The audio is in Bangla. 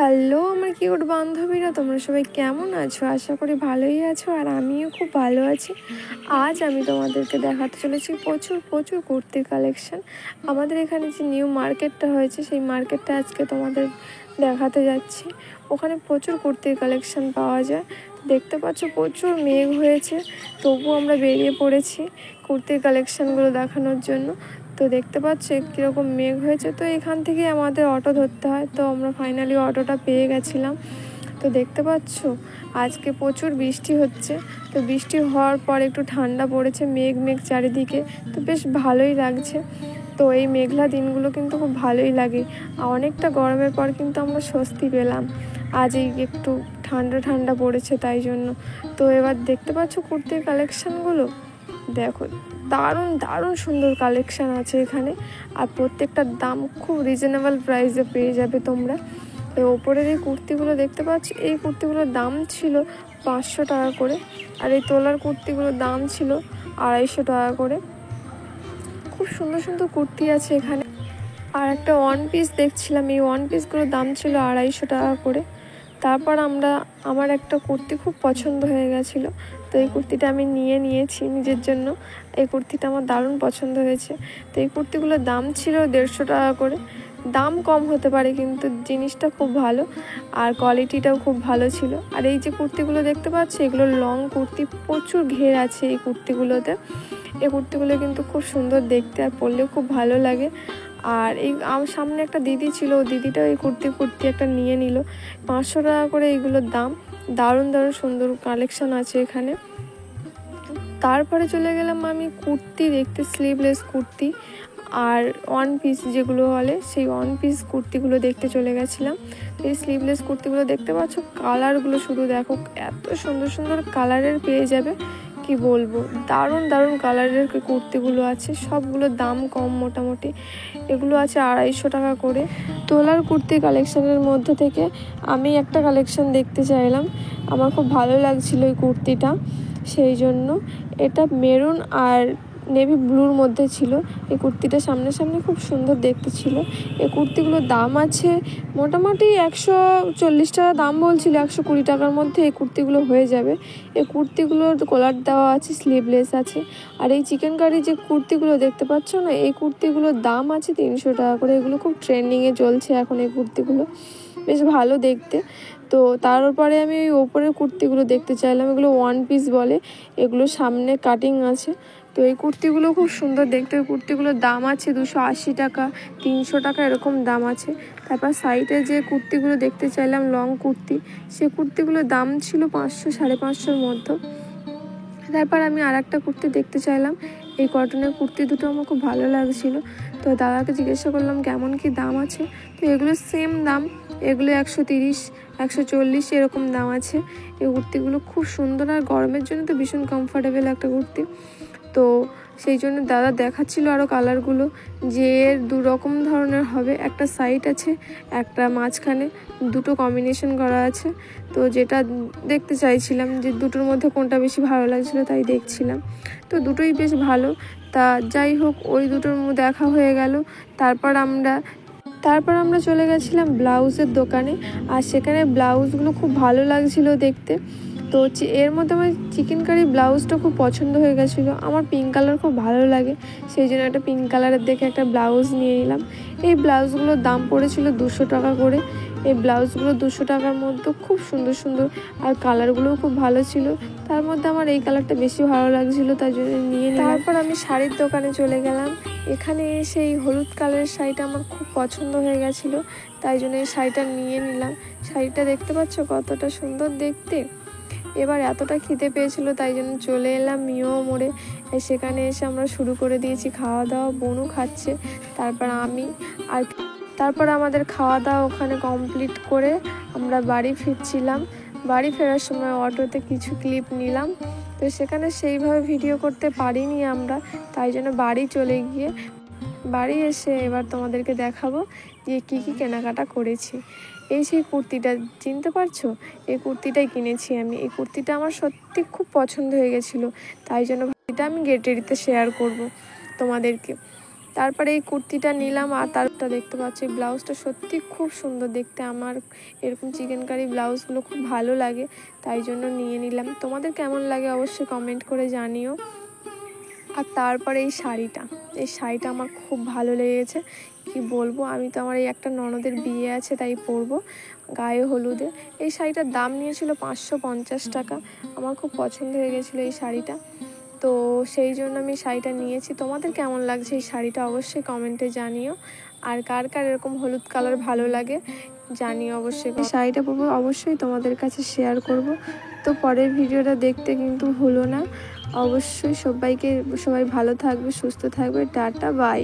হ্যালো আমার কিউট বান্ধবীরা, তোমরা সবাই কেমন আছো? আশা করি ভালোই আছো, আর আমিও খুব ভালো আছি। আজ আমি তোমাদেরকে দেখাতে চলেছি প্রচুর প্রচুর কুর্তির কালেকশন। আমাদের এখানে যে নিউ মার্কেটটা হয়েছে, সেই মার্কেটটা আজকে তোমাদের দেখাতে যাচ্ছি। ওখানে প্রচুর কুর্তির কালেকশন পাওয়া যায়। দেখতে পাচ্ছ প্রচুর মেঘ হয়েছে, তবুও আমরা বেরিয়ে পড়েছি কুর্তির কালেকশানগুলো দেখানোর জন্য। তো দেখতে পাচ্ছ কীরকম মেঘ হয়েছে, তো এখান থেকে আমাদের অটো ধরতে হয়। তো আমরা ফাইনালি অটোটা পেয়ে গেছিলাম। তো দেখতে পাচ্ছ আজকে প্রচুর বৃষ্টি হচ্ছে। তো বৃষ্টি হওয়ার পর একটু ঠান্ডা পড়েছে, মেঘ মেঘ চারিদিকে, তো বেশ ভালোই লাগছে। তো এই মেঘলা দিনগুলো কিন্তু খুব ভালোই লাগে। অনেকটা গরমের পর কিন্তু আমরা স্বস্তি পেলাম, আজ এই একটু ঠান্ডা ঠান্ডা পড়েছে তাই জন্য। তো এবার দেখতে পাচ্ছ কুর্তির কালেকশানগুলো, দেখো দারুণ দারুণ সুন্দর কালেকশান আছে এখানে। আর প্রত্যেকটার দাম খুব রিজনেবল প্রাইসে পেয়ে যাবে তোমরা। তো ওপরের এই কুর্তিগুলো দেখতে পাচ্ছ, এই কুর্তিগুলোর দাম ছিল 500 টাকা করে, আর এই তোলার কুর্তিগুলোর দাম ছিল 250 টাকা করে। খুব সুন্দর সুন্দর কুর্তি আছে এখানে। আর একটা ওয়ান পিস দেখছিলাম, এই ওয়ান পিসগুলোর দাম ছিল 250 টাকা করে। তারপর আমার একটা কুর্তি খুব পছন্দ হয়ে গেছিলো, তো এই কুর্তিটা আমি নিয়েছি নিজের জন্য। এই কুর্তিটা আমার দারুণ পছন্দ হয়েছে। তো এই কুর্তিগুলোর দাম ছিল 150 টাকা করে। দাম কম হতে পারে কিন্তু জিনিসটা খুব ভালো, আর কোয়ালিটিটাও খুব ভালো ছিল। আর এই যে কুর্তিগুলো দেখতে পাচ্ছি, এগুলো লং কুর্তি, প্রচুর ঘের আছে এই কুর্তিগুলোতে। এই কুর্তিগুলো কিন্তু খুব সুন্দর দেখতে, আর পরলেও খুব ভালো লাগে। আর এই আমার সামনে একটা দিদি ছিল, ও দিদিটাও এই কুর্তি একটা নিয়ে নিল। 500 টাকা করে এইগুলোর দাম। দারুণ দারুণ সুন্দর কালেকশন আছে এখানে। তারপরে চলে গেলাম আমি কুর্তি দেখতে, স্লিভলেস কুর্তি আর ওয়ান পিস যেগুলো বলে, সেই ওয়ান পিস কুর্তিগুলো দেখতে চলে গেছিলাম। তো এই স্লিভলেস কুর্তিগুলো দেখতে পাচ্ছ, কালারগুলো শুধু দেখো, এত সুন্দর সুন্দর কালারের পেয়ে যাবে, কি বলবো, দারুণ দারুণ কালারের কুর্তিগুলো আছে। সবগুলোর দাম কম মোটামুটি। এগুলো আছে 250 টাকা করে। তোলার কুর্তি কালেকশানের মধ্যে থেকে আমি একটা কালেকশান দেখতে চাইলাম, আমার খুব ভালো লাগছিল এই কুর্তিটা, সেই জন্য। এটা মেরুন আর নেভি ব্লুর মধ্যে ছিল। এই কুর্তিটা সামনে খুব সুন্দর দেখতে ছিল। এই কুর্তিগুলোর দাম আছে মোটামুটি 140 টাকা দাম বলছিল, 120 টাকার মধ্যে এই কুর্তিগুলো হয়ে যাবে। এই কুর্তিগুলোর কলার দেওয়া আছে, স্লিভলেস আছে। আর এই চিকেন কারি যে কুর্তিগুলো দেখতে পাচ্ছ না, এই কুর্তিগুলোর দাম আছে 300 টাকা করে। এগুলো খুব ট্রেন্ডিংয়ে চলছে এখন এই কুর্তিগুলো, বেশ ভালো দেখতে। তো তারপরে আমি ওই ওপরের কুর্তিগুলো দেখতে চাইলাম, এগুলো ওয়ান পিস বলে, এগুলো সামনে কাটিং আছে। তো এই কুর্তিগুলো খুব সুন্দর দেখতে। ওই কুর্তিগুলোর দাম আছে 280 টাকা, 300 টাকা এরকম দাম আছে। তারপর সাইডে যে কুর্তিগুলো দেখতে চাইলাম, লং কুর্তি, সে কুর্তিগুলোর দাম ছিল 500 550-র মধ্যে। তারপর আমি আর একটা কুর্তি দেখতে চাইলাম, এই কটনের কুর্তি দুটো আমার খুব ভালো লাগছিল। তো দাদাকে জিজ্ঞাসা করলাম কেমন কি দাম আছে। তো এগুলো সেম দাম, এগুলো 130 140 এরকম দাম আছে। এই কুর্তিগুলো খুব সুন্দর, আর গরমের জন্য তো ভীষণ কমফোর্টেবল একটা কুর্তি। তো সেই জন্য দাদা দেখাচ্ছিল আরও কালারগুলো, যে এর 2 রকম ধরনের হবে, একটা সাইড আছে, একটা মাঝখানে, দুটো কম্বিনেশন করা আছে। তো যেটা দেখতে চাইছিলাম যে দুটোর মধ্যে কোনটা বেশি ভালো লাগছিলো, তাই দেখছিলাম। তো দুটোই বেশ ভালো। তা যাই হোক, ওই দুটোর দেখা হয়ে গেল। তারপর আমরা চলে গেছিলাম ব্লাউজের দোকানে, আর সেখানে ব্লাউজগুলো খুব ভালো লাগছিলো দেখতে। তো এর মধ্যে আমার চিকেন কারি ব্লাউজটা খুব পছন্দ হয়ে গেছিলো। আমার পিঙ্ক কালার খুব ভালো লাগে, সেই জন্য একটা পিঙ্ক কালারের দেখে একটা ব্লাউজ নিয়ে নিলাম। এই ব্লাউজগুলোর দাম পড়েছিল 200 টাকা করে। এই ব্লাউজগুলো 200 টাকার মধ্যে খুব সুন্দর সুন্দর, আর কালারগুলোও খুব ভালো ছিল। তার মধ্যে আমার এই কালারটা বেশি ভালো লাগছিলো, তাই জন্য নিয়ে নিলাম। তারপর আমি শাড়ির দোকানে চলে গেলাম। এখানে এসে এই হলুদ কালারের শাড়িটা আমার খুব পছন্দ হয়ে গেছিলো, তাই জন্য এই শাড়িটা নিয়ে নিলাম। শাড়িটা দেখতে পাচ্ছ কতটা সুন্দর দেখতে। এবার এতটা খিদে পেয়েছিলো, তাই জন্য চলে এলাম মিও মোড়ে। সেখানে এসে আমরা শুরু করে দিয়েছি খাওয়া দাওয়া, বোনও খাচ্ছে, তারপর আমি। আর তারপর আমাদের খাওয়া দাওয়া ওখানে কমপ্লিট করে আমরা বাড়ি ফিরছিলাম। বাড়ি ফেরার সময় অটোতে কিছু ক্লিপ নিলাম। তো সেখানে সেইভাবে ভিডিও করতে পারিনি আমরা, তাই জন্য বাড়ি এসে এবার তোমাদেরকে দেখাবো যে কী কেনাকাটা করেছি। এই সেই কুর্তিটা চিনতে পারছো, এই কুর্তিটাই কিনেছি আমি। এই কুর্তিটা আমার সত্যি খুব পছন্দ হয়ে গেছিলো, তাই জন্য এটা আমি গেট রেডিতে শেয়ার করব তোমাদেরকে। তারপরে এই কুর্তিটা নিলাম, আর তারটা দেখতে পাচ্ছি ব্লাউজটা সত্যি খুব সুন্দর দেখতে। আমার এরকম চিকেনকারি ব্লাউজগুলো খুব ভালো লাগে, তাই জন্য নিয়ে নিলাম। তোমাদের কেমন লাগে অবশ্যই কমেন্ট করে জানিও। আর তারপরে এই শাড়িটা আমার খুব ভালো লেগেছে, কি বলবো। আমি তো আমার এই একটা ননদের বিয়ে আছে তাই পরবো গায়ে হলুদে। এই শাড়িটার দাম নিয়েছিল 550 টাকা। আমার খুব পছন্দ হয়ে গেছিলো এই শাড়িটা, তো সেই জন্য আমি শাড়িটা নিয়েছি। তোমাদের কেমন লাগছে এই শাড়িটা অবশ্যই কমেন্টে জানিও। আর কার কার এরকম হলুদ কালার ভালো লাগে জানিও অবশ্যই। এই শাড়িটা পরবো অবশ্যই তোমাদের কাছে শেয়ার করব। তো পরের ভিডিওটা দেখতে কিন্তু ভুলো না অবশ্যই। সবাই ভালো থাকবে, সুস্থ থাকবে। Tata, by.